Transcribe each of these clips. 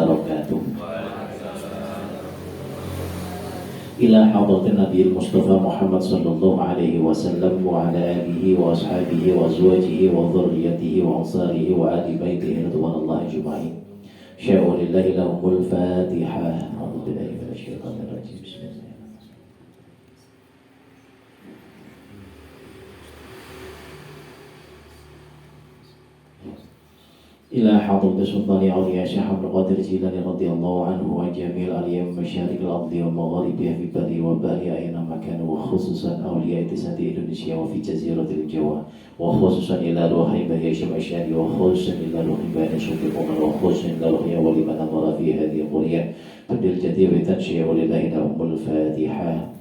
wabarakatuh. Ila hadratin Nabi Mustafa Muhammad sallallahu alaihi wasallam wa ala alihi wa ashabihi wa azwajihi wa dhurriyyatihi wa ansarihi wa ahli baitihi radhiyallahu ajma'in. Sya'u lillahi lahumul Fatihah. A'udzu billahi minasy syaithanir rajim. Bismillah. إلى حضرة سلطان أولياء شيخ عبد القادر الجيلاني رضي الله عنه وجميع الأيام مشارق الأرض ومغاربها في بري وبحرها أينما كانوا وخصوصا أولياء تسعة إندونيسيا وفي جزيرة الجوار وخصوصا إلى روح بهي شمشاني وخصوصا إلى روح بهي شوقي قمر وخصوصا إلى روح ولمن أمر في هذه القرية تبدي الجدير تنشئ ولله لهم الفاتحة.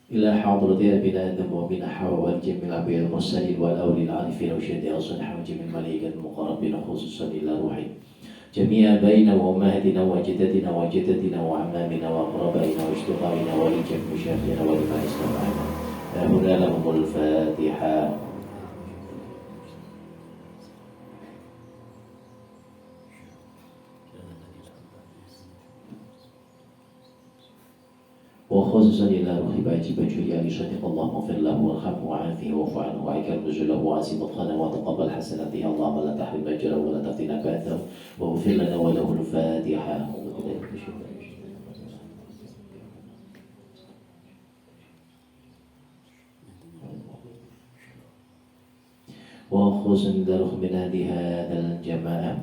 إلى حضرة أبينا آدم وبنا حواء والجميع الأنبياء المرسلين والأولي العارفين والشهداء والصالحين وجميع الملائكة المقربين خصوصا إلى روحي جميع آبائنا وأمهاتنا وأجدادنا وجدتنا وعمامنا وأقربائنا وأشقائنا ولجميع مشايخنا ولمن استمعنا هنا لهم الفاتحة. وخصوصا إلى روح باجي بجوي علي شديق اللهم اغفر له وارحمه وعافه واعف عنه وعكر نزله وعزم مدخله وتقبل حسناته اللهم لا تحرم أجره ولا تفتنا بعثه واغفر لنا وله الفاتحة. وخصوصا إلى روح من هذه الجماعة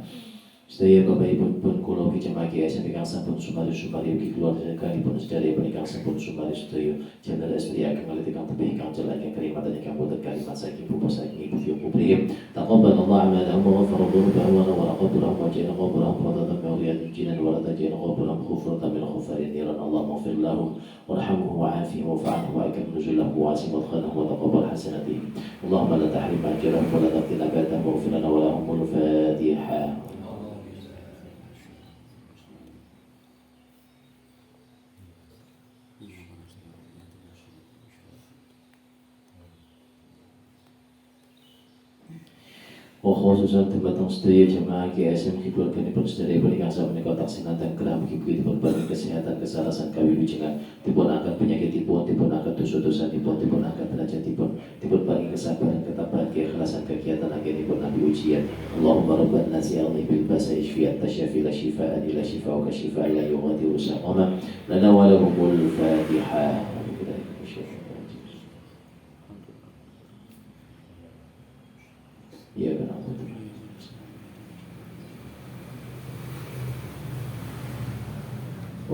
sedaya Bapak Ibu pun kula jemaah GSM ingkang sampun sumari ugi keluarganipun sedaya ingkang sampun sumari sedaya jenderal sedaya ingkang ngalih ingkang tebih ingkang jelek ingkang kerimat ingkang boten kalimat saking bupa saking ibu fiu kubrihim taqabbalallahu amalahum wa ghafara dhunubahum wa raqaburahum wa ja'ala qabrahum rawdatan min riyadil jinan wa la taj'al qabrahum khufratan min khufarin niran. Allahumma ighfir lahum warhamhum wa'afihim wa'fu anhum wa akrim nuzulahu wa asim madkhalahum wa taqabbal hasanatihim. Allahumma la tahrim ajrahum wa la taftina ba'dahum waghfir lana wa lahumul Fatihah. Khususan terbatang sedaya jemaah GSM keluarganipun sedaya ingkang sapunika taksinaken kerah mugi-mugi dipun kesehatan kesarasan kawilujengan dipun angkat penyakitipun dipun angkat dosa-dosanipun dipun angkat derajatipun dipun paringi kesabaran ketabahan keikhlasan kegiatan anggenipun nabi ujian. Allahumma rabban nasi a'udzu bil basa isfiat tasyafi la shifaan illa shifauka shifaa la yughadiru saqama lana wa lahumul Fatihah. Ya benar.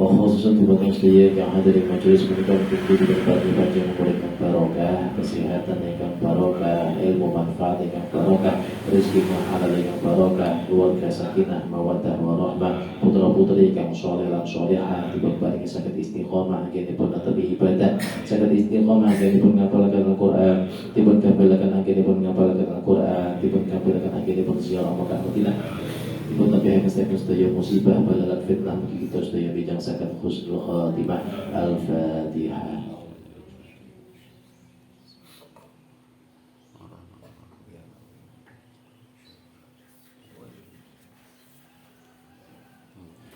Khususan terima kasih yang hadir di majelis menikah untuk berbagi panjang umur yang barokah, kesehatan yang barokah, ilmu manfaat yang barokah, rezeki yang halal yang barokah, keluarga sakinah, mawaddah warahmah, putra putri yang soleh lan solehah, diberi sakit istiqomah, agen pun nabi ibadah, sakit istiqomah, agen pun ngapalkan Al-Quran, diberi kabulkan agen pun ngapalkan Al-Quran, diberi kabulkan agen pun ziarah Makkah Madinah. Ibu Nabi yang sedaya musibah balalan fitnah bagi kita sedaya bijangsakan husnul khatimah. Al-Fatihah.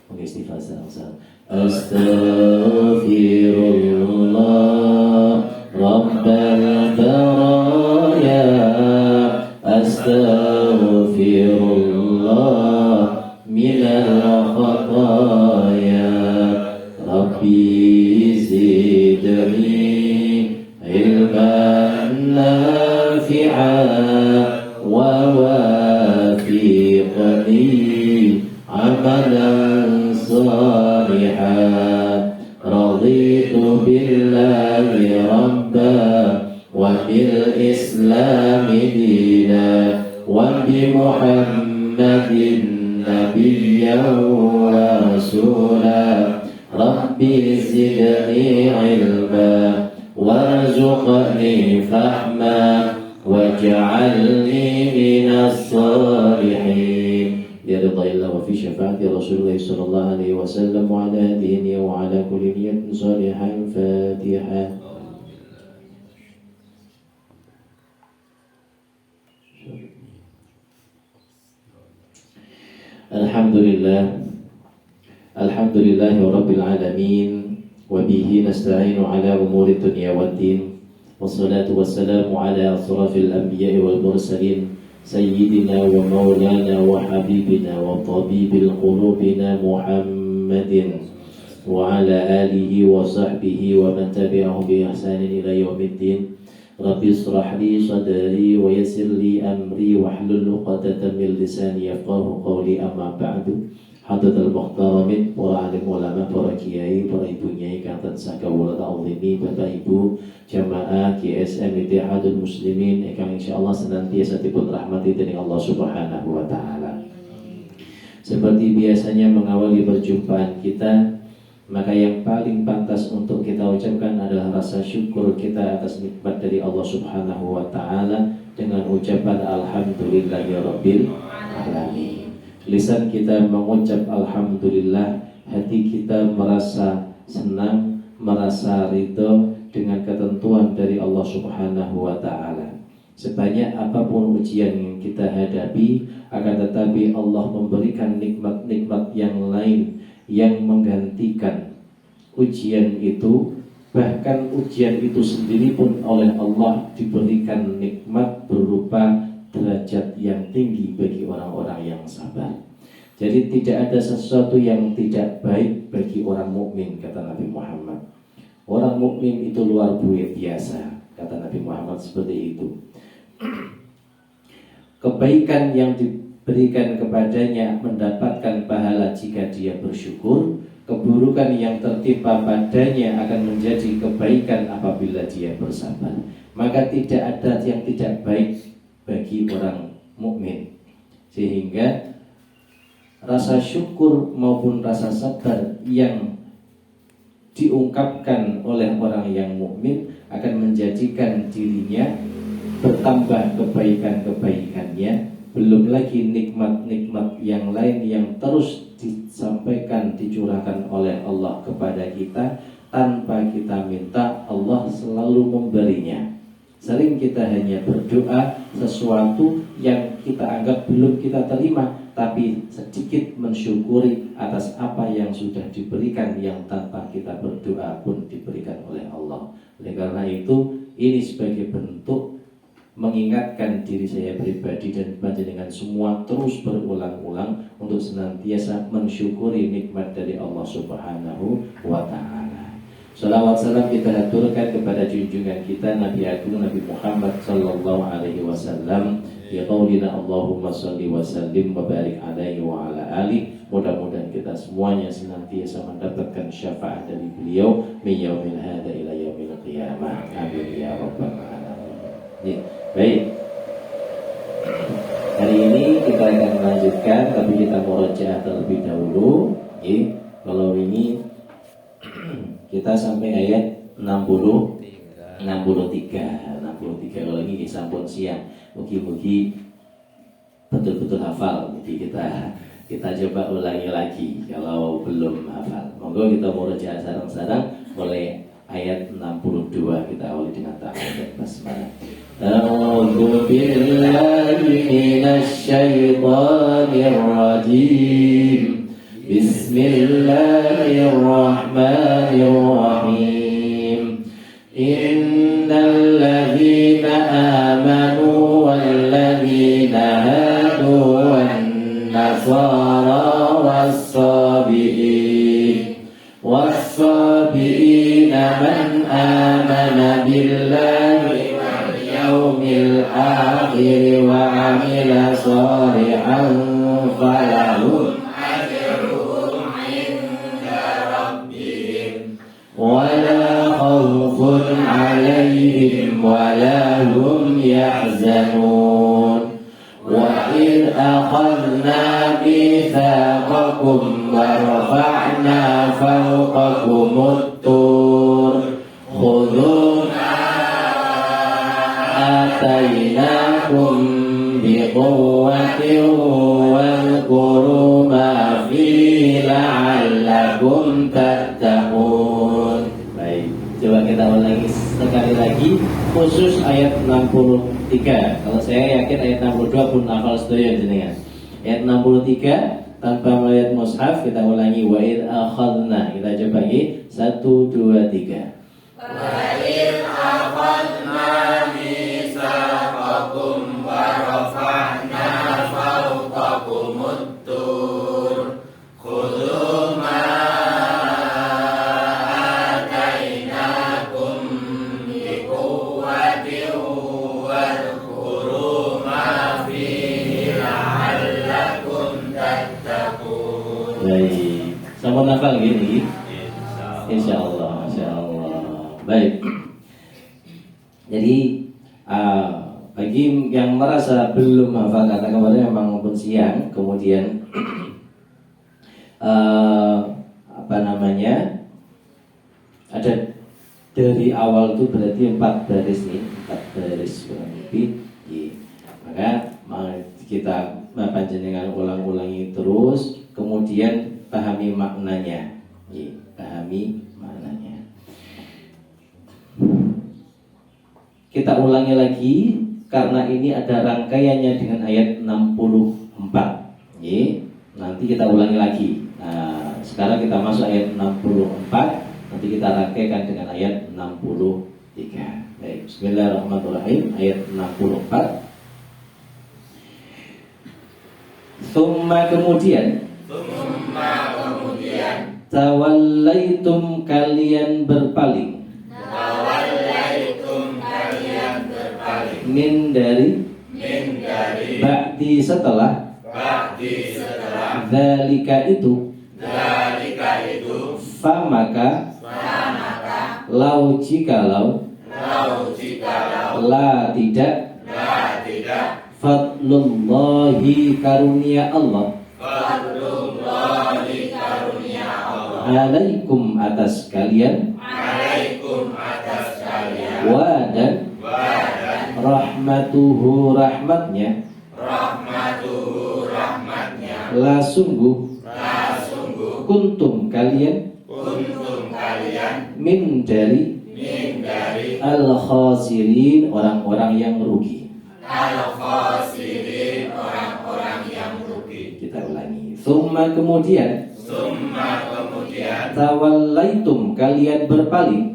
Oke, istighfar sal. Astaghfirullah Rabbal baraya. Astaghfirullah minal khataya. Rabbi zidni ilman nafi'an wa wafiqni amalan salihan. Raditu billahi rabban wa bil islami dina wa bi Muhammadin nabiyyan wa rasula. Rabbi zidni ilma warzuqni fahma waj'alni minas salihin. Ya ridha wa fi syafaati Rasulullah sallallahu alaihi wasallam wa ala alihi wa ala kulli niyatin salihah. Al-Fatihah. Alhamdulillah. Alhamdulillahi Rabbil Alamin. Wabihi nasta'inu ala umuri dunya waddin. Wassalatu wassalamu ala asrafil anbiya'i wal mursalin, Sayyidina wa maulana wa habibina wa tabibil qulubina Muhammadin wa ala alihi wa sahbihi wa man tabi'ahum bi ihsanin ila yaumiddin. Rabbi israh li sadri wa yassir li amri wahlul 'uqdatam min lisani yafqahu qawli, amma ba'du. Hadirin muhtaramin, para alim ulama, para kiai, para ibu nyai kang tansah kawula ta'zimi, Bapak Ibu jamaah GSM Ittihadul Muslimin ingkang insyaallah senantiasa dipun rahmati dening Allah Subhanahu wa taala. Seperti biasanya mengawali perjumpaan kita, maka yang paling pantas untuk kita ucapkan adalah rasa syukur kita atas nikmat dari Allah Subhanahu wa taala dengan ucapan alhamdulillahirabbil alamin. Lisan kita mengucap alhamdulillah, hati kita merasa senang, merasa ridho dengan ketentuan dari Allah Subhanahu wa taala. Sebanyak apapun ujian yang kita hadapi, akan tetapi Allah memberikan nikmat-nikmat yang lain yang menggantikan ujian itu. Bahkan ujian itu sendiri pun oleh Allah diberikan nikmat berupa derajat yang tinggi bagi orang-orang yang sabar. Jadi tidak ada sesuatu yang tidak baik bagi orang mukmin, kata Nabi Muhammad. Orang mukmin itu luar biasa, kata Nabi Muhammad seperti itu. Kebaikan yang diberikan kepadanya mendapatkan pahala jika dia bersyukur. Keburukan yang tertimpa padanya akan menjadi kebaikan apabila dia bersabar. Maka tidak ada yang tidak baik bagi orang mukmin, sehingga rasa syukur maupun rasa sabar yang diungkapkan oleh orang yang mukmin akan menjadikan dirinya bertambah kebaikan-kebaikannya. Belum lagi nikmat-nikmat yang lain yang terus disampaikan, dicurahkan oleh Allah kepada kita tanpa kita minta. Allah selalu memberinya. Sering kita hanya berdoa sesuatu yang kita anggap belum kita terima, tapi sedikit mensyukuri atas apa yang sudah diberikan yang tanpa kita berdoa pun diberikan oleh Allah. Oleh karena itu, ini sebagai bentuk mengingatkan diri saya pribadi dan panjenengan semua terus berulang-ulang untuk senantiasa mensyukuri nikmat dari Allah Subhanahu wa ta'ala. Salawat salam kita haturkan kepada junjungan kita Nabi Agung Nabi Muhammad sallallahu alaihi wasallam. Ya qaulina Allahumma shalli wa sallim wa barik alaihi wa ala ali. Mudah-mudahan kita semuanya senantiasa mendapatkan syafaat dari beliau min yaumil hada ila yaumil qiyamah. Amin ya rabbal alamin. Baik. Hari ini kita akan melanjutkan, tapi kita murojaah terlebih dahulu. Kalau ini kita sampai ayat 63. Kalau ini disampun siang. Mugi-mugi betul-betul hafal. Jadi kita coba ulangi lagi kalau belum hafal. Monggo kita murojaah sareng-sareng mulai ayat 62. Kita awali dengan ta'awudz dan basmalah. A'udzu billahi minasy syaithanir rajim. Bismillahirrahmanirrahim. Innal ladzina amanu wal ladzina hadu wan nasara was-sabiina man amana billahi wal yaumil akhir wa amila shalihan falahum wala khawfun 'alaihim wala hum yahzanun. Wa idh akhadna mitsaqakum wa rafa'na fawqakumut tur khudhu ma atainakum biquwwatin wadhkuru ma fihi la'allakum tattaqun. Baik, coba kita ulangi sekali lagi khusus ayat 63. Kalau saya yakin ayat 62 pun hafal sedaya jenengan. Ayat 63 tanpa melihat mushaf kita ulangi wa id akhadna. Kita coba lagi 1 2 3. Wa id akhadna mitsaqakum wa rafa'na fawqakumut tur khudhu ma atainakum biquwwatin wadhkuru ma fihi la'allakum tattaqun. Baik. Sama nafal gini. Insyaallah. Baik. Jadi bagi yang merasa belum hafal kata kemarin memang pun siang, kemudian ada dari awal itu berarti 4 baris nih, 4 baris kurang lebih. Maka kita panjenengan ulang-ulangi terus, kemudian pahami maknanya. Pahami maknanya. Kita ulangi lagi karena ini ada rangkaiannya dengan ayat 64. Nanti kita ulangi lagi. Nah, sekarang kita masuk ayat 64. Nanti kita rangkaikan dengan ayat 63. Baik, bismillahirrahmanirrahim. Ayat 64. Tsumma kemudian tawallaitum kalian berpaling. Min dari ba'di setelah dzalika itu famaka lau jikalau la tidak fadlullahi karunia Allah alaikum atas kalian wa dan rahmatuhu rahmatnya la sungguh kuntum kalian min dari al-khasirin orang-orang yang rugi. Kita ulangi. Summa kemudian tawallaitum kalian berpaling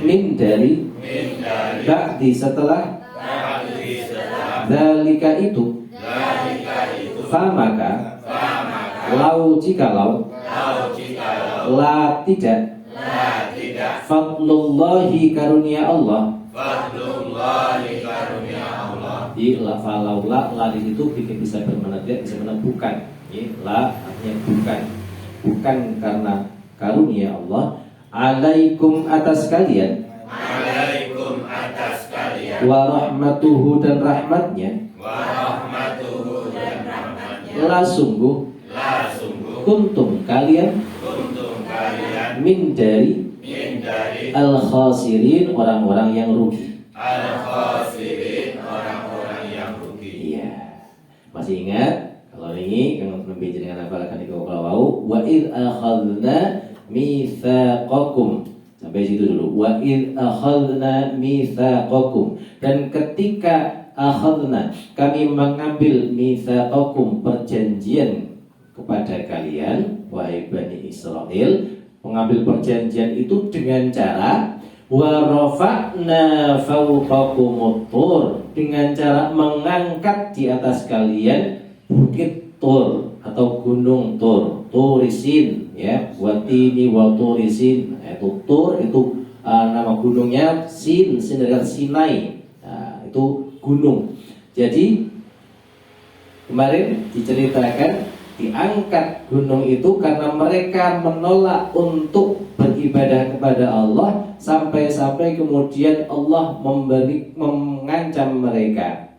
min dari ba'di setelah dzalika itu famaka lau jikalau la tidak fadlullahi karunia Allah di falau la di situ bisa bermakna bisa bermakna bukan. La artinya bukan karena karunia Allah alaikum atas kalian wa rahmatuhu dan rahmatnya la sungguh kuntum kalian min dari al-khasirin orang-orang yang rugi. Iya. Masih ingat? Kalau ini yang lebih dengan hafalkan di kawau wa id akhadna mitsaqakum. Sampai situ dulu. Wa id akhadna mitsaqakum. Dan ketika akhadna kami mengambil mitsaqakum perjanjian kepada kalian wahai Bani Israel, mengambil perjanjian itu dengan cara wa rafa'na fawqakumut tur, dengan cara mengangkat di atas kalian bukit Tur atau gunung Turisin ya, watini wa turisin. Itu Tur itu nama gunungnya, Sin dari Sinai. Nah, itu gunung. Jadi kemarin diceritakan diangkat gunung itu karena mereka menolak untuk beribadah kepada Allah, sampai-sampai kemudian Allah mengancam mereka,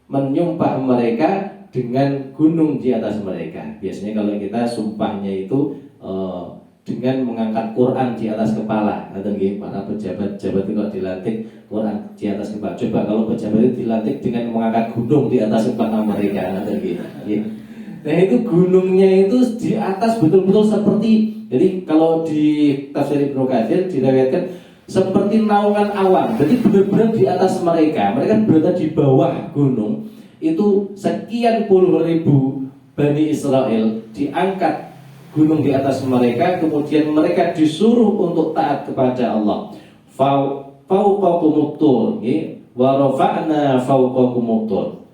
menyumpah mereka dengan gunung di atas mereka. Biasanya kalau kita sumpahnya itu dengan mengangkat Quran di atas kepala. Atau para pejabat itu kalau dilantik Quran di atas kepala. Coba kalau pejabat itu dilantik dengan mengangkat gunung di atas kepala mereka. Nah itu gunungnya itu di atas betul-betul seperti, jadi kalau di tafsir Ibnu Katsir diriwayatkan seperti naungan awan. Jadi benar-benar di atas mereka. Mereka berada di bawah gunung. itu sekian puluh ribu Bani Israel diangkat gunung di atas mereka, kemudian mereka disuruh untuk taat kepada Allah. Fauqakumut tur, wa rafa'na fauqakumut tur.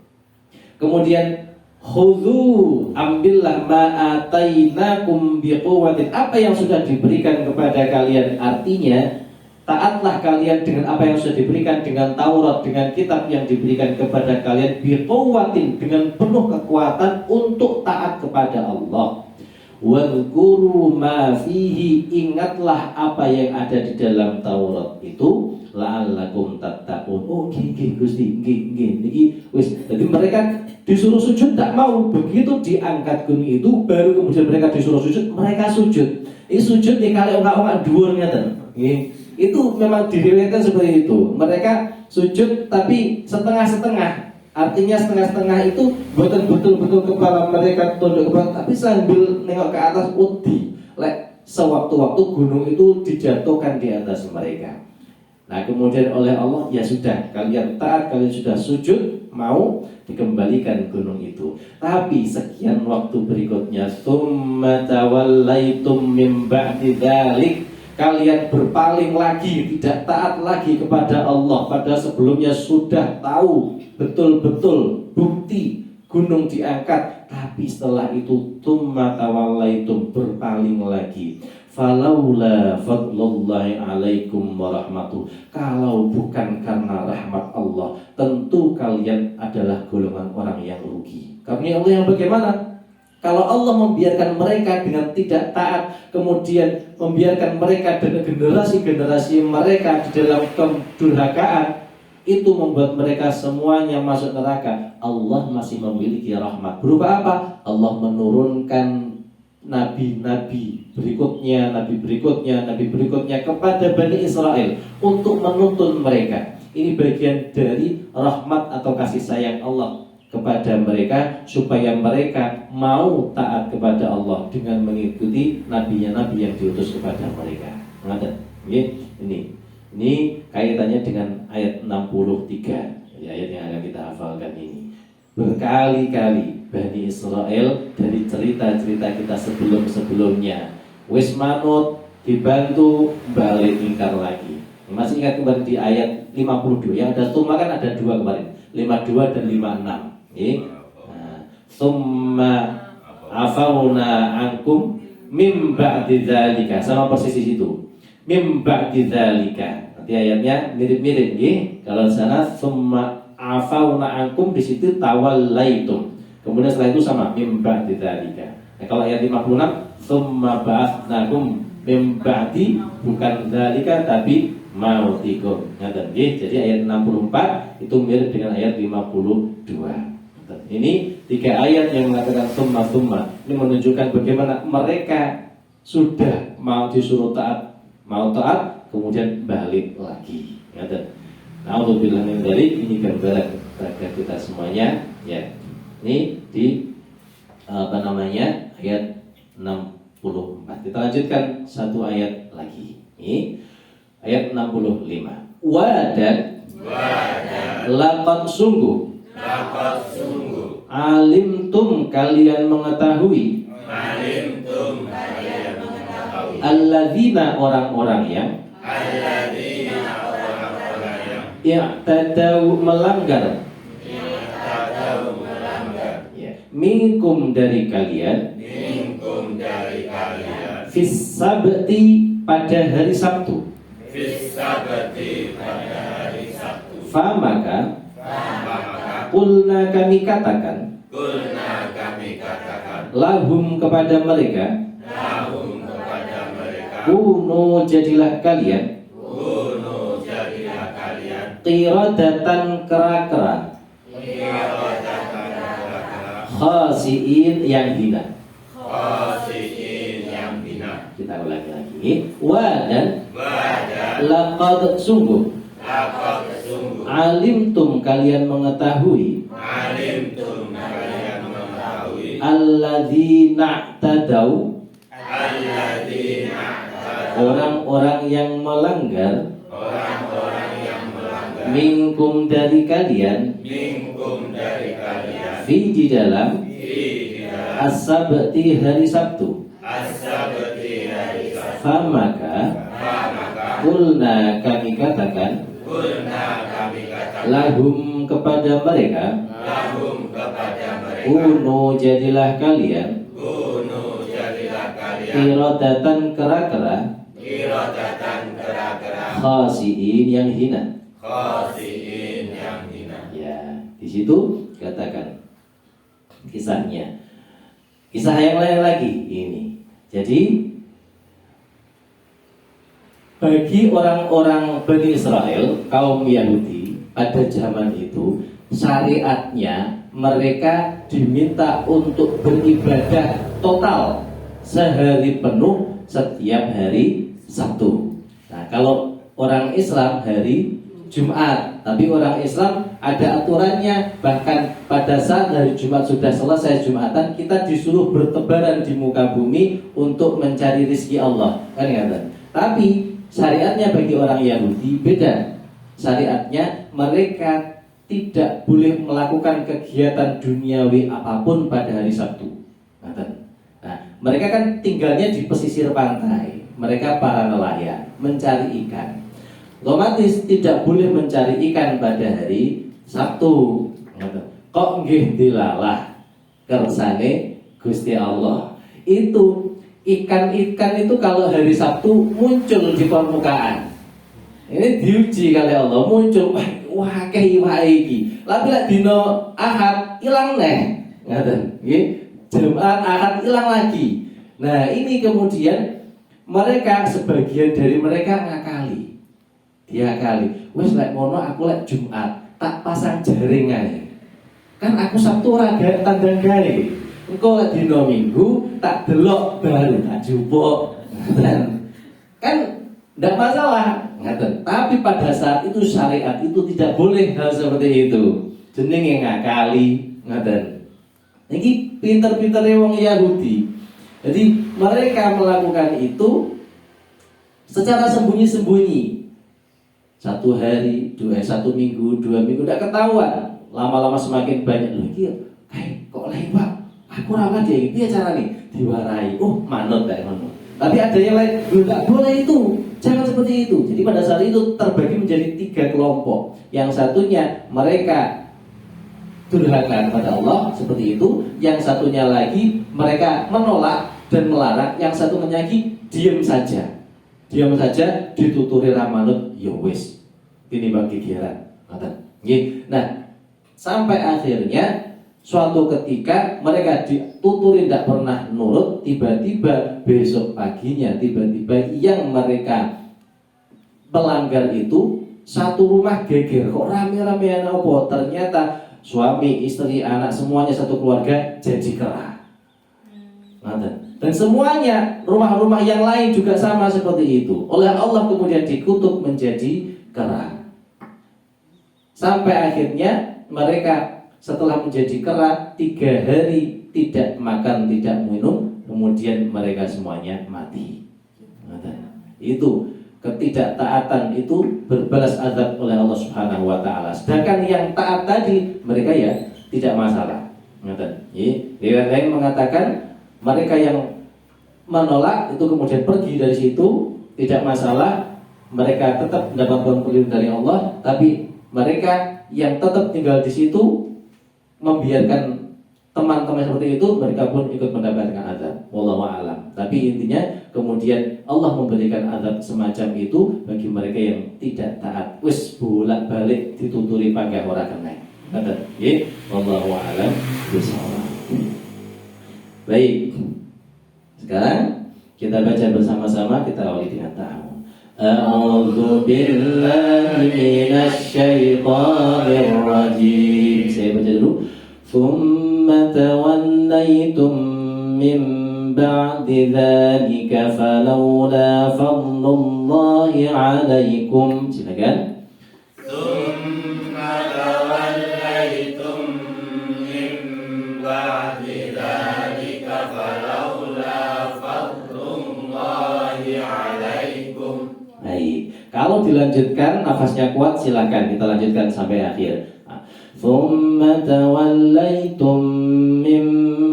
Kemudian khudhu, ambillah ma atainakum biquwwatin, apa yang sudah diberikan kepada kalian, artinya taatlah kalian dengan apa yang sudah diberikan, dengan Taurat, dengan kitab yang diberikan kepada kalian, biquwwatin, dengan penuh kekuatan untuk taat kepada Allah. Wadhkuru ma fihi, ingatlah apa yang ada di dalam Taurat itu, la'allakum tattaqun. Oh nggih Gusti, nggih niki wis. Jadi mereka disuruh sujud tak mau, begitu diangkat gunung itu baru kemudian mereka disuruh sujud, mereka sujud. Ini sujud nih kalau ongak-ongak dhuwur ngeten. Nggih. Itu memang diriwayatkan seperti itu. Mereka sujud tapi setengah-setengah. Artinya setengah-setengah itu bukan betul-betul kepala mereka tunduk ke belakang, tapi sambil nengok ke atas wedi. Lek sewaktu-waktu gunung itu dijatuhkan di atas mereka. Nah kemudian oleh Allah, ya sudah, kalian taat, kalian sudah sujud, mau dikembalikan gunung itu. Tapi sekian waktu berikutnya, tsumma tawallaitum min ba'di dzalik, kalian berpaling lagi, tidak taat lagi kepada Allah. Padahal sebelumnya sudah tahu betul-betul bukti gunung diangkat, tapi setelah itu tsumma tawallaitum, berpaling lagi. Falaula fadlullahi alaikum warahmatuh, kalau bukan karena rahmat Allah, tentu kalian adalah golongan orang yang rugi. Karena Allah yang bagaimana? Kalau Allah membiarkan mereka dengan tidak taat, kemudian membiarkan mereka dan generasi-generasi mereka di dalam kedurhakaan, itu membuat mereka semuanya masuk neraka. Allah masih memiliki rahmat. Berupa apa? Allah menurunkan nabi-nabi berikutnya kepada Bani Israel untuk menuntun mereka. Ini bagian dari rahmat atau kasih sayang Allah kepada mereka, supaya mereka mau taat kepada Allah dengan mengikuti nabi yang diutus kepada mereka. Ini kaitannya dengan ayat 63, ayat yang akan kita hafalkan ini. Berkali-kali Bani Israel dari cerita-cerita kita sebelumnya wis manut, dibantu, balik ingkar lagi. Masih ingat kemarin di ayat 52 yang ada summa, kan ada dua kemarin, 52 dan 56. Summa afauna ankum mim ba'di dzalika, sama persis di situ. Mim ba'di dzalika. Nanti ayatnya mirip-mirip nggih. Kalau sana summa afauna ankum, di situ tawallaitum. Kemudian setelah itu sama mim ba'di dzalika. Nah, kalau ayat 56 summa ba'atsnakum mim ba'di, bukan dzalika tapi mautikum. Ngaten nggih. Jadi ayat 64 itu mirip dengan ayat 52. Ini tiga ayat yang mengatakan summa. Ini menunjukkan bagaimana mereka sudah mau disuruh taat, kemudian balik lagi. Na'udzubillah min dzalik. Ini gambaran bagi kita semuanya. Ya, ini di ayat 64. Kita lanjutkan satu ayat lagi. Ini ayat 65. Wadan laqad sungguh alimtum, kalian mengetahui, alladzina orang-orang yang i'tadau melanggar, ya, minkum dari kalian, fis sabti pada hari Sabtu, fa maka kulna kami katakan, lahum kepada mereka, kuno jadilah kalian, qiradatan kera-kera, khasiin yang hina. Kita ulangi lagi. Wadan laqad sungguh, alimtum kalian mengetahui, alladzina tadau, orang-orang yang melanggar, minkum dari kalian fi di dalam as-sabti hari Sabtu. Famaka kulna kami katakan lahum kepada mereka kuno jadilah kalian iradatan kera-kera khasiin yang hina. Ya, di situ katakan kisahnya. Kisah yang lain lagi ini. Jadi bagi orang-orang Bani Israel, kaum Yahudi pada zaman itu, syariatnya mereka diminta untuk beribadah total sehari penuh setiap hari Sabtu. Nah, kalau orang Islam hari Jumat, tapi orang Islam ada aturannya. Bahkan pada saat hari Jumat sudah selesai Jumatan, kita disuruh bertebaran di muka bumi untuk mencari rezeki Allah, kan kata. Tapi syariatnya bagi orang Yahudi beda. Syariatnya mereka tidak boleh melakukan kegiatan duniawi apapun pada hari Sabtu. Nah, mereka kan tinggalnya di pesisir pantai. Mereka para nelayan mencari ikan. Otomatis tidak boleh mencari ikan pada hari Sabtu. Kok nggih dilalah kersane Gusti Allah. Itu ikan-ikan itu kalau hari Sabtu muncul di permukaan. Ini diuji kali Allah, muncul wah iwak iki. Tapi lek dina Ahad ilang neh. Ngoten, nggih. Jumat Ahad ilang lagi. Nah, ini kemudian mereka sebagian dari mereka ngakali. Dia kali, wes lek mono aku lek Jumat tak pasang jaring ae. Kan aku Sabtu ora tandang gawe. Engko lek dina Minggu tak delok baru tak jupuk. Kan ndak masalah, ngaten. Tapi pada saat itu syariat itu tidak boleh hal seperti itu. Jenenge ngakali, ngaten. Iki pinter-pintere wong Yahudi. Jadi mereka melakukan itu secara sembunyi-sembunyi. Satu hari, satu minggu, 2 minggu, tidak ketahuan. Lama-lama semakin banyak. Loh iki kok lain Pak? Aku ramah dia, piye carane? Diwarai. Oh, manut kayak manut. Tapi ada yang lain, tidak boleh itu. Jangan seperti itu. Jadi pada saat itu terbagi menjadi 3 kelompok. Yang satunya mereka durhaka kepada Allah seperti itu. Yang satunya lagi mereka menolak dan melarang. Yang satunya lagi diam saja. Diam saja, dituturi ramanut, ya wis. Ini bagi giran. Nah, sampai akhirnya suatu ketika mereka dituturi tidak pernah nurut, tiba-tiba besok paginya, tiba-tiba yang mereka pelanggar itu satu rumah geger. Kok rame-ramean apa? Ternyata suami, istri, anak semuanya satu keluarga jadi kera. Dan semuanya rumah-rumah yang lain juga sama seperti itu. Oleh Allah kemudian dikutuk menjadi kera. Sampai akhirnya mereka setelah menjadi kera 3 hari tidak makan, tidak minum, kemudian mereka semuanya mati. Itu ketidaktaatan itu berbalas azab oleh Allah Subhanahu wa taala. Sedangkan yang taat tadi mereka ya tidak masalah. Riwayat lain mengatakan mereka yang menolak itu kemudian pergi dari situ tidak masalah, mereka tetap mendapatkan perlindungan dari Allah. Tapi mereka yang tetap tinggal di situ membiarkan teman-teman seperti itu, mereka pun ikut mendapatkan azab. Wallahu a'lam. Tapi intinya kemudian Allah memberikan azab semacam itu bagi mereka yang tidak taat. Wis bolak-balik dituturi pakai ora kena. Ngoten. Nggih, wallahu a'lam bishawab. Baik. Sekarang kita baca bersama-sama, kita awali dengan ta'awun. A'udzu billahi minasy syaithanir rajim. Saya baca dulu. Tsumma tawallaytum min ba'di dzalika falawla fadlullahi 'alaikum. Silakan. Kalau dilanjutkan, nafasnya kuat silakan kita lanjutkan sampai akhir. ثم توليتم من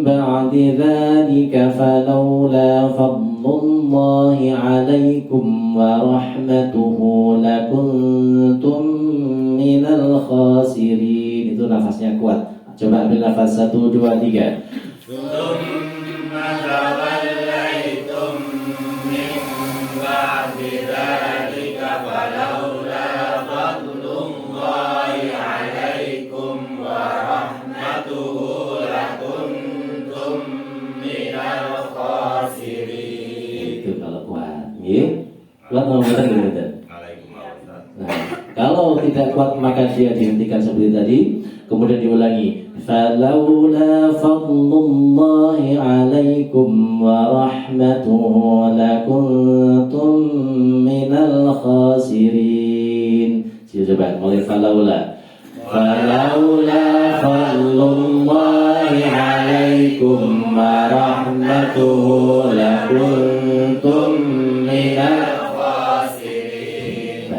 بعد ذلك فلولا فضل الله عليكم ورحمته لكنتم من الخاسرين. Itu nafasnya kuat. Coba ambil nafas 1, 2, 3. ثم توليتم من بعد ذلك فلولا فضل الله عليكم ورحمته لكنتم من الخاسرين. Itu kalau kuat. Kuat mau betul. Nah, kalau tidak kuat maka dia dihentikan seperti tadi. Kemudian diulangi. Falaula fadlullahi alaikum wa rahmatuhu lakuntum minal khasirin. Coba mulai falaula. Falaula fadlullahi alaikum wa rahmatuhu lakuntum minal khasirin.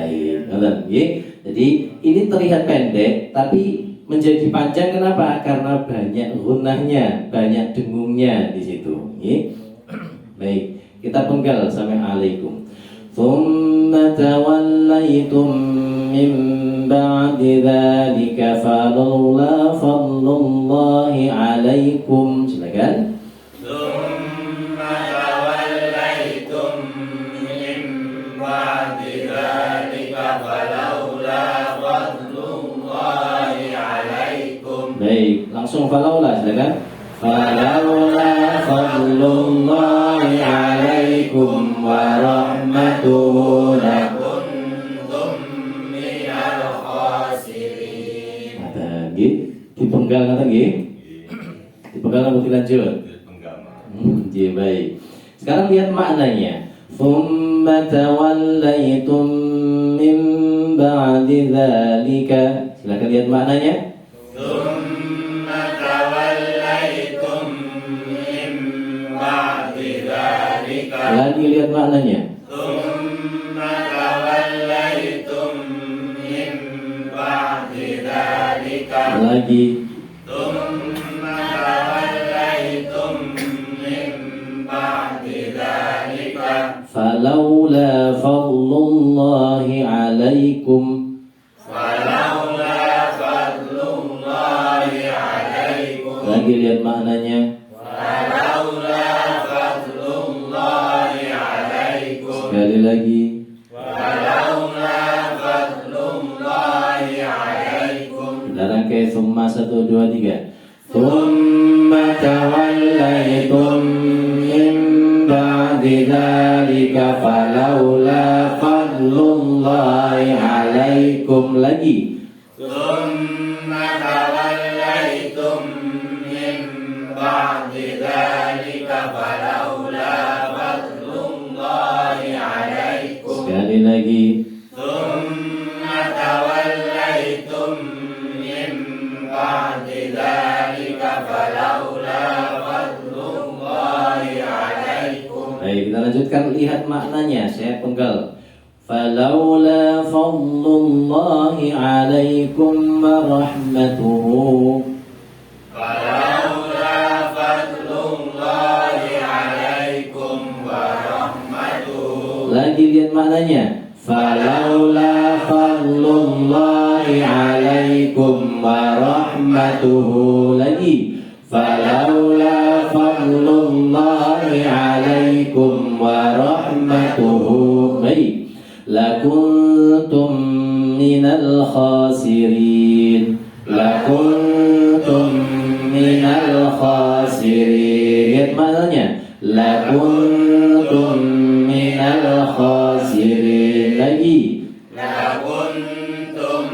Baik, jadi ini terlihat pendek tapi menjadi panjang. Kenapa? Karena banyak gunnahnya, banyak dengungnya di situ. Baik, kita penggal sampai alaikum. Thumma tawallaitum min ba'di dzalika falawla fadlullahi alaikum. Silakan. Thumma tawallaitum min ba'di dzalika falawla fadlullahi alaikum. Baik, langsung falaula silakan. Falaula fadlullahi alaikum wa rahmatuhu lakuntum minal khasirin. Kata nggih, dipenggal kata nggih. Dipenggal atau dilanjut? Nggih, baik. Sekarang lihat maknanya. Tsumma tawallaitum min ba'di dzalika. Silakan lihat maknanya. Tsumma tawallaitum min ba'di dzalika. Lagi lihat maknanya. Tsumma tawallaitum min ba'di dzalika. Lagi. Tsumma tawallaitum min ba'di dzalika. Falaula fadlullahi alaikum. Falaula fadlullahi alaikum. Lagi lihat maknanya. Falaula fadlullahi alaikum. Sekali lagi. Falaula fadlullahi alaikum. Kita rangkai summa 1, 2, 3. Summa tawallaitum min ba'di dzalika falaula fadlullahi alaikum. Lagi. Tsumma tawallaitum min ba'di dzalika falaula fadlullahi alaikum. Sekali lagi. Tsumma tawallaitum min ba'di dzalika falaula fadlullahi alaikum. Baik, kita lanjutkan lihat maknanya. Saya penggal. Falaula fadlullahi alaikum wa rahmatuhu. Falaula fadlullahi alaikum wa rahmatuhu. Lagi lihat maknanya. Falaula fadlullahi alaikum wa rahmatuhu. Lagi. Falaula fadlullahi alaikum wa rahmatuhu. Baik. Lakuntum minal khasirin. Lakuntum minal khasirin. Lihat maknanya. Lakuntum minal khasirin. Lagi. Lakuntum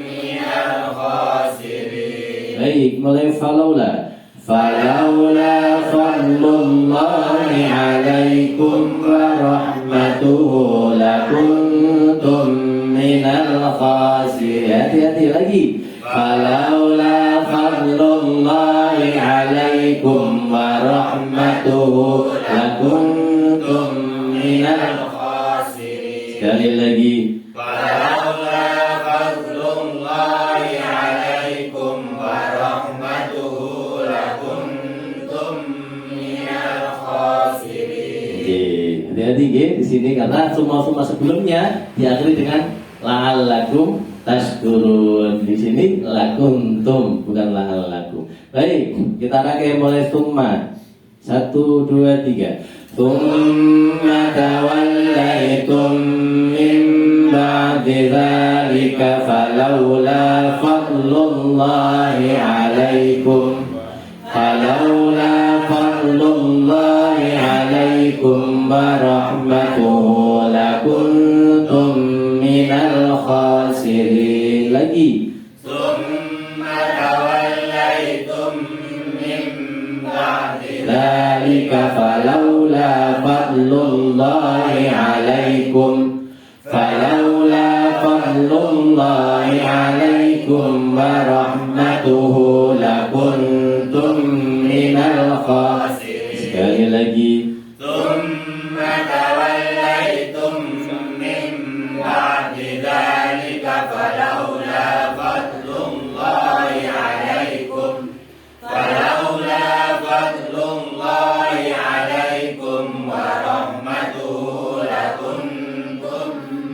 minal khasirin. Baik, mulai falaula. Falaula fadlullahi alaikum wa rahmatuhu lakuntum minal khasirin. Hati-hati lagi. Falaula fadlullahi alaikum wa rahmatuhu lakuntum minal khasirin. Sekali lagi. sini karena semua sebelumnya diakhiri dengan la'allakum tashkurun. Di sini lakuntum, bukan la'allakum. Baik, kita pakai mulai summa. 1, 2, 3. Summa tawallaitum min ba'di dzalika falawla fadlullahi 'alaikum wa rahmatuhu lakuntum minal khasirin. Lagi. Summa tawallaitum min ba'di dzalika falawla fadlullahi 'alaikum wa rahmatuhu lakuntum minal khasirin. Sekali lagi. Summa tawallaitum min ba'di dzalika falawla fadlullahi 'alaikum wa rahmatuhu lakuntum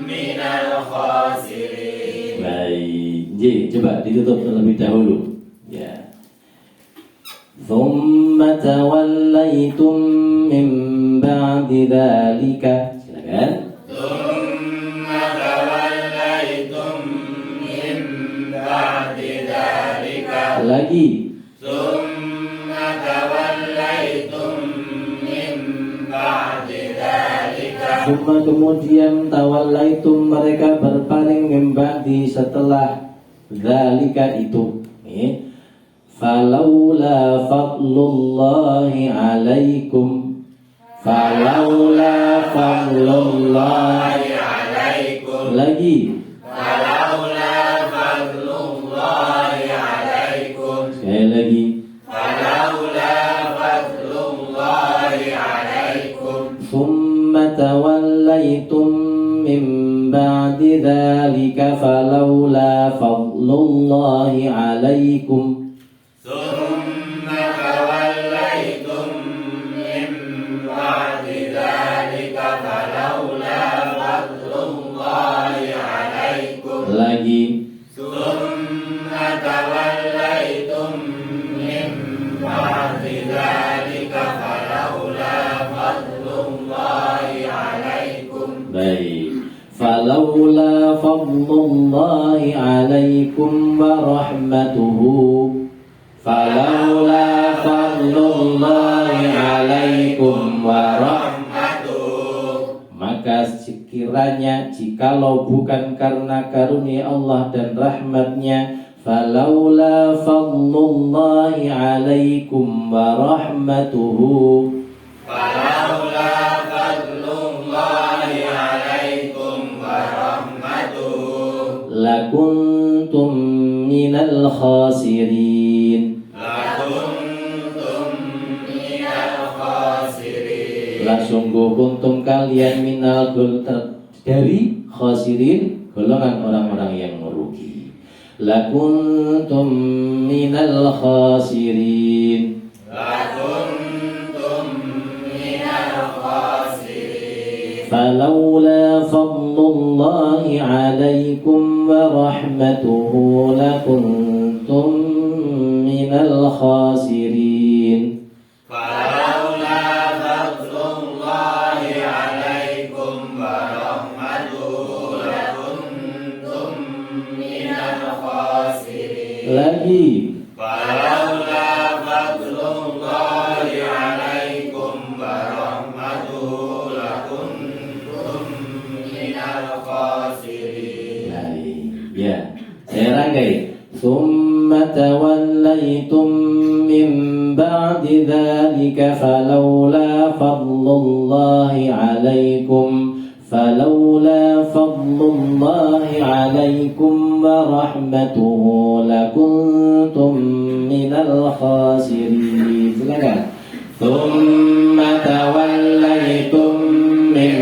minal khasirin. Baik, coba ditutup terlebih dahulu. Ya. Thumma tawallaitum min ba'di dzalika. Silakan. Thumma tawallaitum min ba'di dzalika. Lagi. Thumma tawallaitum min ba'di dzalika. Thumma kemudian tawallaitum mereka berpaling min ba'di setelah dzalika itu. Falawla fadlullahi 'alaikum. Falawla fadlullahi 'alaikum. Lagi. Falawla fadlullahi 'alaikum. Sekali lagi. Falawla fadlullahi 'alaikum. Thumma tawallaitum min ba'di dzalika falawla fadlullahi 'alaikum. Thumma tawallaitum min ba'di dzalika falawla fadlullahi 'alaikum. Lagi. Thumma tawallaitum min ba'di dzalika falawla fadlullahi 'alaikum. Baik. Falawla fadlullahi 'alaikum wa rahmatuhu. Falawla fadlullahi 'alaikum wa rahmatuhu. Maka sekiranya jikalau bukan karena karunia Allah dan rahmatnya, falawla fadlullahi 'alaikum wa rahmatuhu. Falawla fadlullahi 'alaikum wa rahmatuhu. Lakuntum minal khasirin. Lakuntum minal khasirin. La sungguh kuntum kalian minal dari khasirin, golongan orang-orang yang merugi. Lakuntum minal khasirin. Lakuntum minal khasirin. Falawla fadlullahi 'alaikum wa rahmatuhu lakuntum minal khasirin. Falawla fadlullahi 'alaikum wa rahmatuhu lakuntum minal khasirin. Lagi. Falawla fadlullahi 'alaikum wa rahmatuhu lakuntum minal khasirin. Baik, ya. Saya rangkai. Summa tawallaitum min ba'di dzalika falawla fadlullahi 'alaikum. Falawla fadlullahi 'alaikum wa rahmatuhu lakuntum minal khasirin. Silakan. Summa tawallaitum min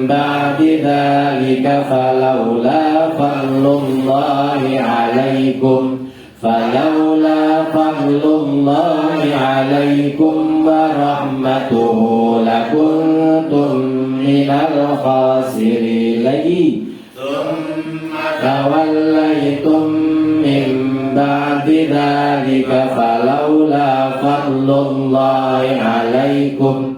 ba'di dzalika falawla fadlullahi 'alaikum. Falawla fadlullahi 'alaikum wa rahmatuhu lakuntum minal khasirin. Lagi. Tawallaitum min ba'di dzalika falaula fadlullahi 'alaikum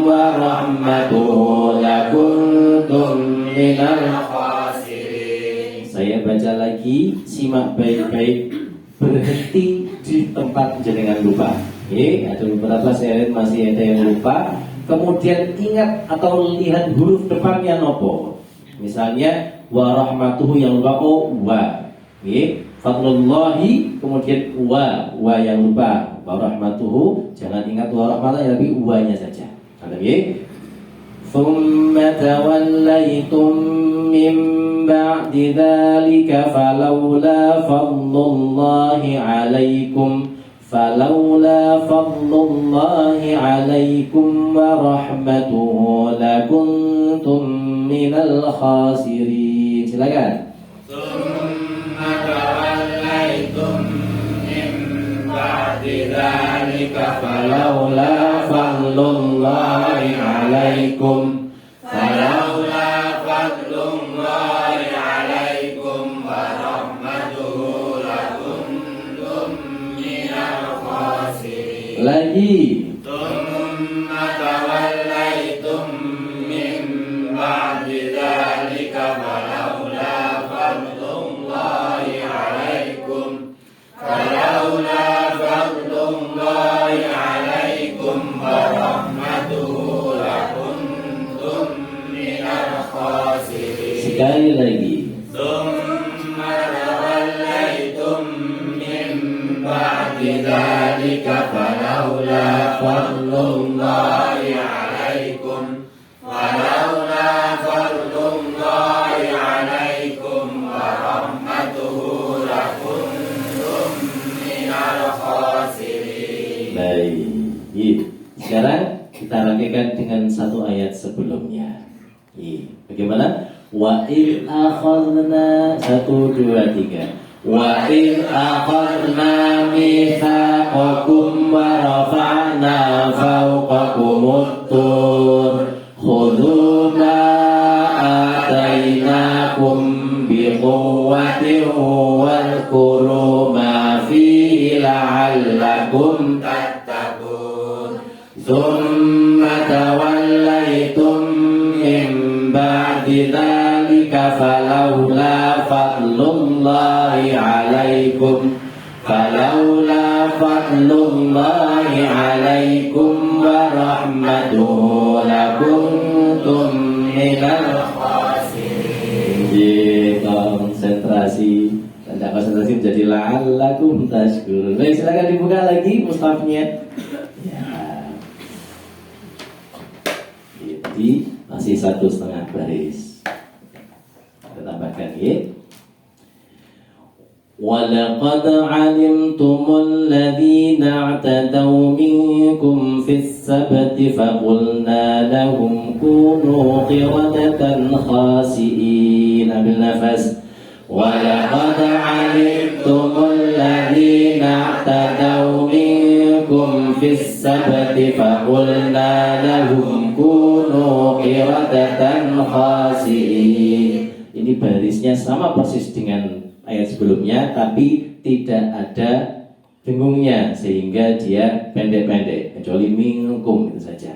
wa rahmatuhu lakuntum minal khasirin. Saya baca lagi, simak baik-baik, berhenti di tempat jenengan lupa. Ada beberapa saya lihat masih ada yang lupa. Kemudian ingat atau lihat huruf depannya nopo. Misalnya wa rahmatuhu yang lupa wa. Fadlullahi kemudian wa yang lupa. Wa rahmatuhu jangan ingat wa rahmatuhu tapi wa-nya saja. Ada nggih? Thumma tawallaytum min ba'di dzalika falawla fadlullahi 'alaikum wa rahmatuhu lakuntum minal khasirin. Silakan. Summa tawallaitum min ba'di dzalika Falaula fadlullahi 'alaikum wa rahmatuhu lakuntum minal khasirin. lagi. Thumma tawallaitum min ba'di dzalika falaula fadlullahi 'alaikum wa rahmatuhu lakuntum minal khasirin. Sekali lagi. Thumma tawallaitum min ba'di dzalika falaula fadlullahi 'alaikum wa rahmatuhu lakuntum minal khasirin. Baik. Sekarang kita rangkaikan dengan satu ayat sebelumnya. Bagaimana? Wa il akhadna 1 2 3. Wa il akhadna mitsaqakum wa rafa'na fawqakumut tur khudhu ma atainakum biquwwatin wadhkuru ma fihi la'allakum tattaqun. Tsumma tawallaitum min ba'di dzalika falaula fadlullahi 'alaikum wa rahmatuhu lakuntum minal khasirin. Konsentrasi. Tanda konsentrasi menjadi la'allakum tashkurun. Baik, silakan dibuka lagi mushafnya. Jadi masih 1,5 baris. Kita tambahkan ya. وَلَقَدْ عَلِمْتُمُ الَّذِينَ اعْتَدَوْا مِنكُمْ فِي السَّبْتِ فَقُلْنَا لَهُمْ كُونُوا قِرَدَةً خَاسِئِينَ بالنفس. وَلَقَدْ عَلِمْتُمُ الَّذِينَ اعْتَدَوْا مِنكُمْ فِي السَّبْتِ فَقُلْنَا لَهُمْ كُونُوا قِرَدَةً خَاسِئِينَ. Ini barisnya sama persis dengan ayat sebelumnya, tapi tidak ada dengungnya sehingga dia pendek-pendek, kecuali minkum itu saja,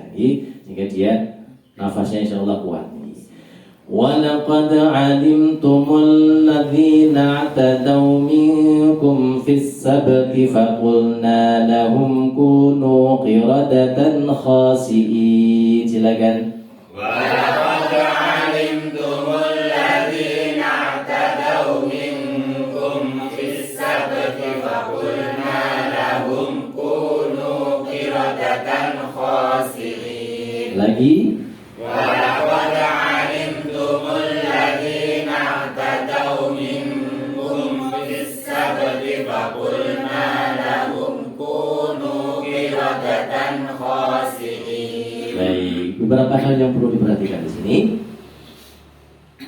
sehingga dia nafasnya insyaallah kuat. وَلَقَدْ عَلِمْتُمُ الَّذِينَ اعْتَدَوْا مِنكُمْ فِي السَّبْتِ فَقُلْنَا لَهُمْ كُونُوا قِرَدَةً خَاسِئِينَ. Silakan. وَلَقَدْ عَلِمْتُمُ الَّذِينَ اعْتَدَوْا مِنكُمْ فِي السَّبْتِ فَقُلْنَا لَهُمْ كُونُوا قِرَدَةً خَاسِئِينَ. Lagi. وَلَقَدْ عَلِمْتُمُ الَّذِينَ اعْتَدَوْا مِنكُمْ فِي السَّبْتِ فَقُلْنَا لَهُمْ كُونُوا قِرَدَةً خَاسِئِينَ. Baik, beberapa hal yang perlu diperhatikan di sini.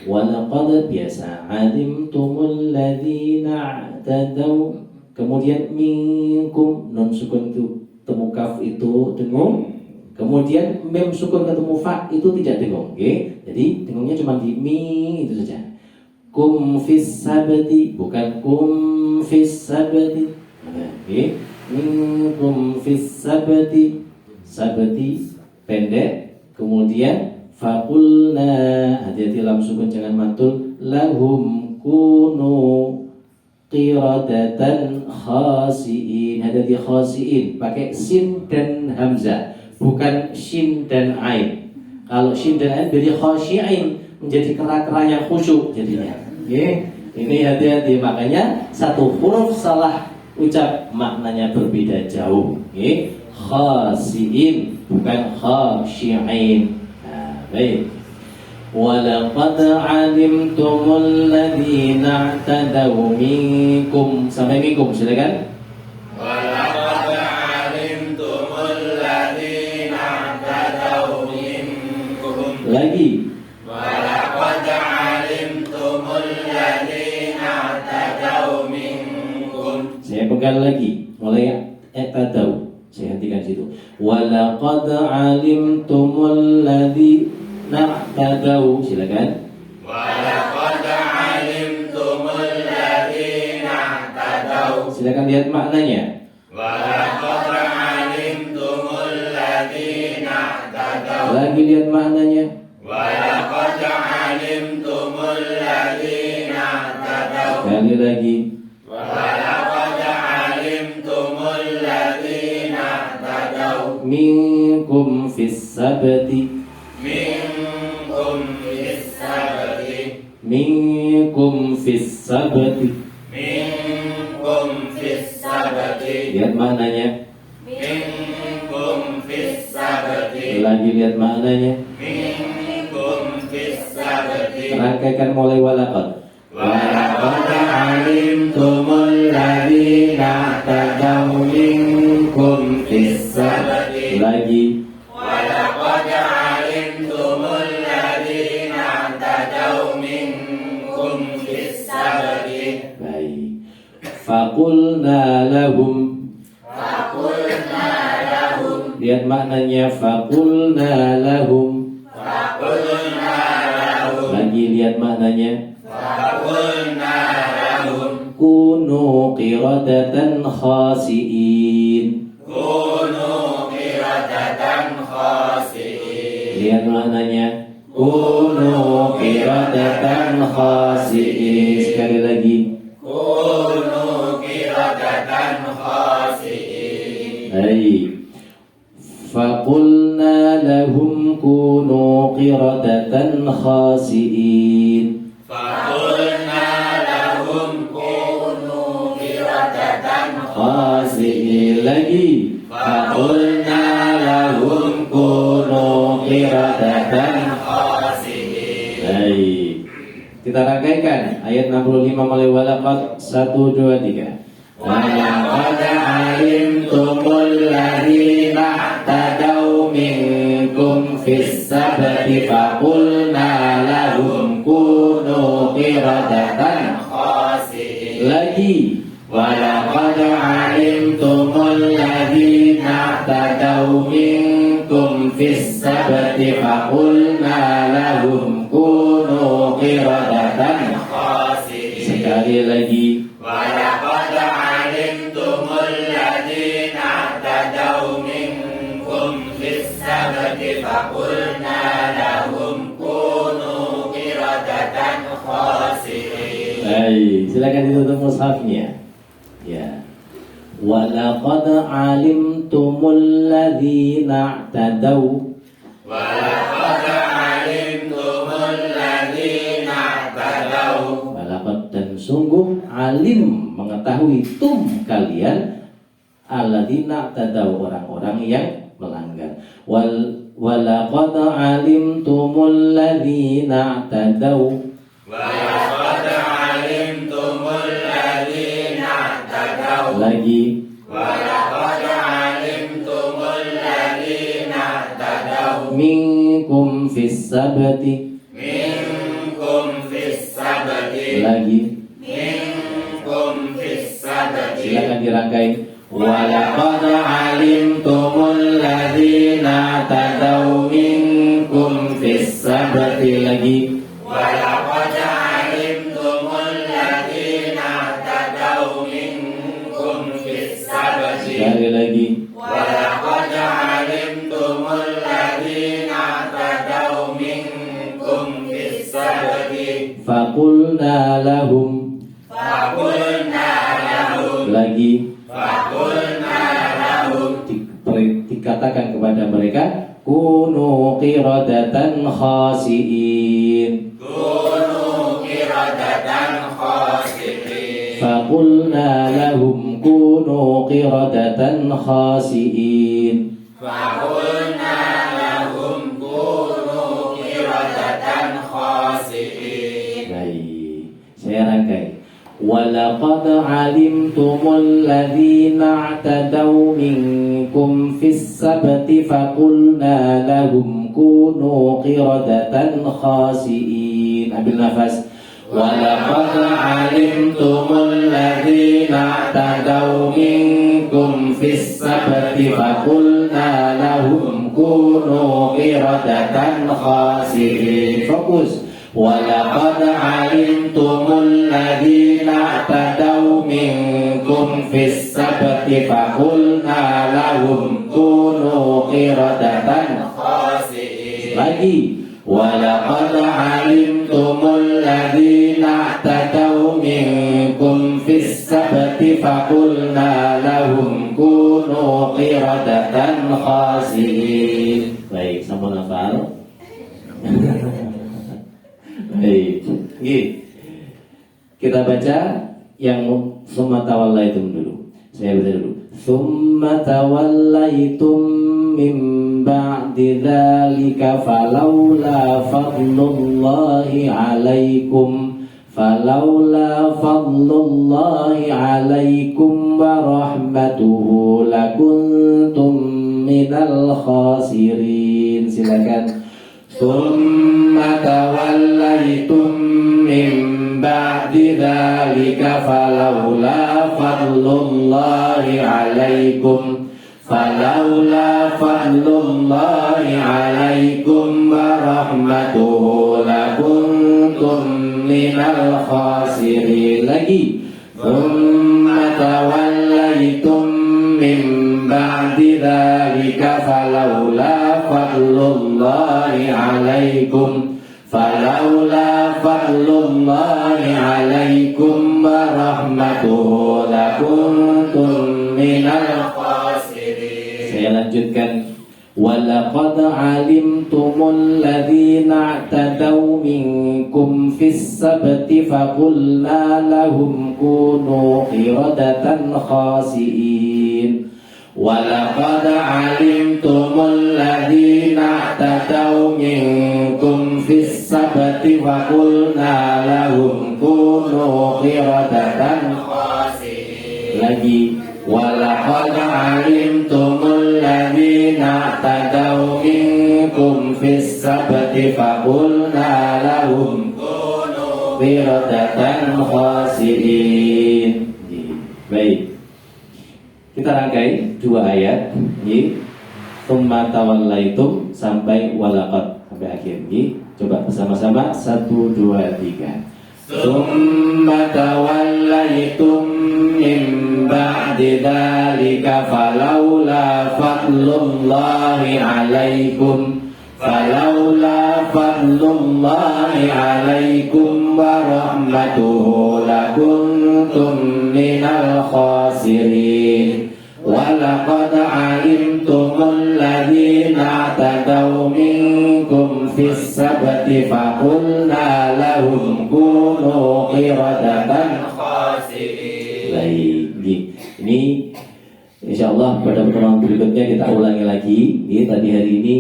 Walaqad biasa alimtumul ladzina i'tadaw, kemudian minkum, non sukun itu ketemu kaf itu dengung. Kemudian mim sukun ketemu fa itu tidak dengung, okay? Jadi dengungnya cuma di mi itu saja. Kum fis sabti, bukan kum fis sabti. Okay? Kum fis sabti, sabti pendek. Kemudian faqulna, hati-hati lam sukun jangan mantul. Lahum kunu qiradatan khasiin, hati-hati khasiin, pakai sin dan hamzah. Bukan shin dan ain. Kalau shin dan ain jadi khasyi'in, menjadi kera-kera yang khusyuk jadinya. Okay? Ini hati-hati, makanya satu huruf salah ucap maknanya berbeda jauh. Okay? Khasyi'in bukan khasyi'in. Nah, baik. Walaqad 'alimtumul ladzina i'tadaw minkum, sampai minkum silakan. Walaqad 'alimtumul ladzina i'tadaw minkum. Lagi. Walaqad 'alimtumul ladzina i'tadaw minkum. Saya pegang lagi, mulai i'tadaw. Saya hentikan situ. Walaqad 'alimtumul ladzina i'tadaw, silakan. Walaqad 'alimtumul ladzina i'tadaw. Silakan lihat maknanya. Walaqad 'alimtumul ladzina i'tadaw. Lagi lihat maknanya. Walaqad 'alimtumul ladzina i'tadaw. Sekali lagi. Walaqad 'alimtumul ladzina i'tadaw. Minkum fis sabti. Minkum fis sabti. Minkum fis sabti. Minkum fis sabti. Lihat maknanya. Minkum fis sabti. Lagi lihat maknanya. Minkum fis sabti. Rangkaikan mulai walaqad. Walaqad 'alimtumul ladzina i'tadaw minkum fis sabti. Lagi. Walaqad 'alimtumul ladzina i'tadaw minkum fis sabti. Baik. Faqulna lahum. Faqulna lahum. Lihat maknanya. Faqulna lahum. Faqulna lahum. Lagi lihat maknanya. Faqulna lahum. Kunu qiradatan khasiin. Kunu qiradatan khasiin. Lihat maknanya. Kunu qiradatan khasiin. Sekali lagi. Kunu qiradatan khasiin. Baik. Faqulna lahum kunu qiradatan khasiin. Faqulna lahum kunu qiradatan Khasiin. Lagi. Faqulna lahum kunu qiradatan. khasiin. Baik. Kita rangkaikan ayat 65 mulai walaqad 1 2 3. Walaqad 'alimtumul ladzina i'tadaw minkum fis sabti faqulna lahum kunu qiradatan khasiin. lagi. Walaqad 'alimtumul ladzina i'tadaw minkum fis sabti faqulna lahum kunu qiradatan. khasiin. Sekali lagi. Walaqad 'alimtumul ladzina i'tadaw minkum fis sabti faqulna lahum kunu qiradatan khasiin. Baik, silakan ditutup mushafnya. Ya. Walaqad 'alimtumul ladzina i'tadaw. Walaqad 'alimtumul ladzina i'tadaw. Walaqad, dan sungguh, alim mengetahui, tum kalian, alladzina i'tadaw, orang-orang yang melanggar. Walaqad 'alimtumul ladzina i'tadaw. Walaqad 'alimtumul ladzina i'tadaw. Lagi. Walaqad 'alimtumul ladzina i'tadaw. Minkum fis sabti. Minkum fis sabti. Lagi. Minkum fis sabti. Silakan dirangkai. walaqad alimtumul ladzina tadaw minkum fis sabti lagi walaqad alimtumul ladzina tadaw minkum fis sabti sekali lagi walaqad alimtumul ladzina tadaw minkum fis sabti faqulna lahum lagi dikatakan kepada mereka kunu qiradatan khasiin faqulna lahum kunu qiradatan khasiin baik saya rangkai walaqad alimtumul ladzina i'tadaw minkum fis sabti faqulna lahum kunu qiradatan khasiin ambil nafas walaqad alimtumul ladzina i'tadaw minkum fis sabti faqulna lahum kunu qiradatan khasiin fokus walaqad alimtumul ladzina i'tadaw minkum fis sabti faqulna lahum kunu qiradatan khasiin lagi walaqad alimtumul ladzina i'tadaw minkum fis sabti faqulna lahum kunu qiradatan khasiin baik sampun hafal baik, kita baca yang summa tawallaitum dulu. Saya baca dulu. Summa tawallaitum min ba'di dzalika falawla fadlullahi 'alaikum wa rahmatuhu lakuntum minal khasirin. Silakan. Summa tawallaitum min ba'di dzalika falawla fadlullahi 'alaikum wa rahmatuhu lakuntum minal khasirin lagi summa tawallaitum min ba'di dzalika falawla fadlullahi 'alaikum wa rahmatuhu lakuntum minal khasirin. Saya lanjutkan walaqad alimtumul ladzina i'tadaw minkum fis sabti faqulna lahum kunu qiradatan khasiin walaqad alimtumul ladzina i'tadaw minkum fis sabti faqulna lahum kunu qiradatan khasiin lagi walaqad alimtumul ladzina i'tadaw minkum fis sabti faqulna lahum kunu qiradatan khasiin. Baik, kita rangkai dua ayat ini summa tawallaitum sampai walaqad sampai akhir ini. Coba bersama-sama 1 2 3. Summa tawallaitum min ba'di dzalika falawla fadlullahi 'alaikum wa rahmatuhu lakuntum minal khasirin walaqad alimtumul ladzina i'tadaw minkum fis sabti faqulna lahum kunu qiradatan khasiin. Baik, ini insyaallah pada pertemuan berikutnya kita ulangi lagi. Tadi hari ini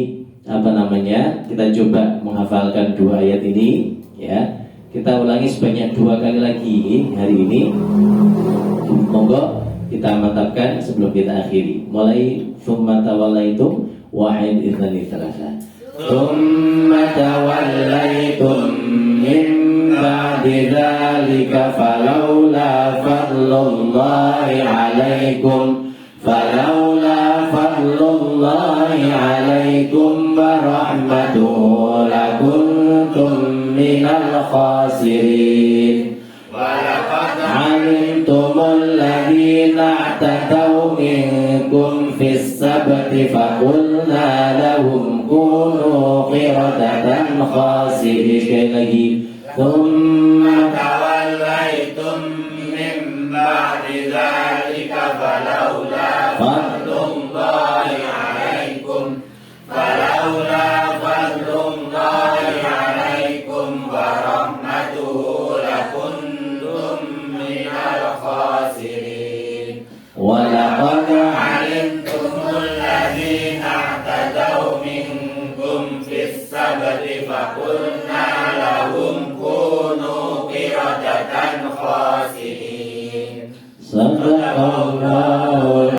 kita coba menghafalkan dua ayat ini ya. Kita ulangi sebanyak 2 kali lagi hari ini. Monggo kita mantapkan sebelum kita akhiri. Mulai summa tawallaitum wahid idznani thalatha. Summa tawallaitum min ba'di dzalika falawla fadlullahi 'alaikum فلولا فضل الله عليكم ورحمته لكنتم من الخاسرين ولقد علمتم الذين اعتدوا منكم في السبت فقلنا لهم كونوا قردة خاسئين ثم توليتم من بعد ذلك فلولا فضل الله عليكم ورحمته لكنتم من الخاسرين ولقد علمتم الذين اعتدوا منكم في السبت فقلنا لهم كونوا قردة خاسئين صدق الله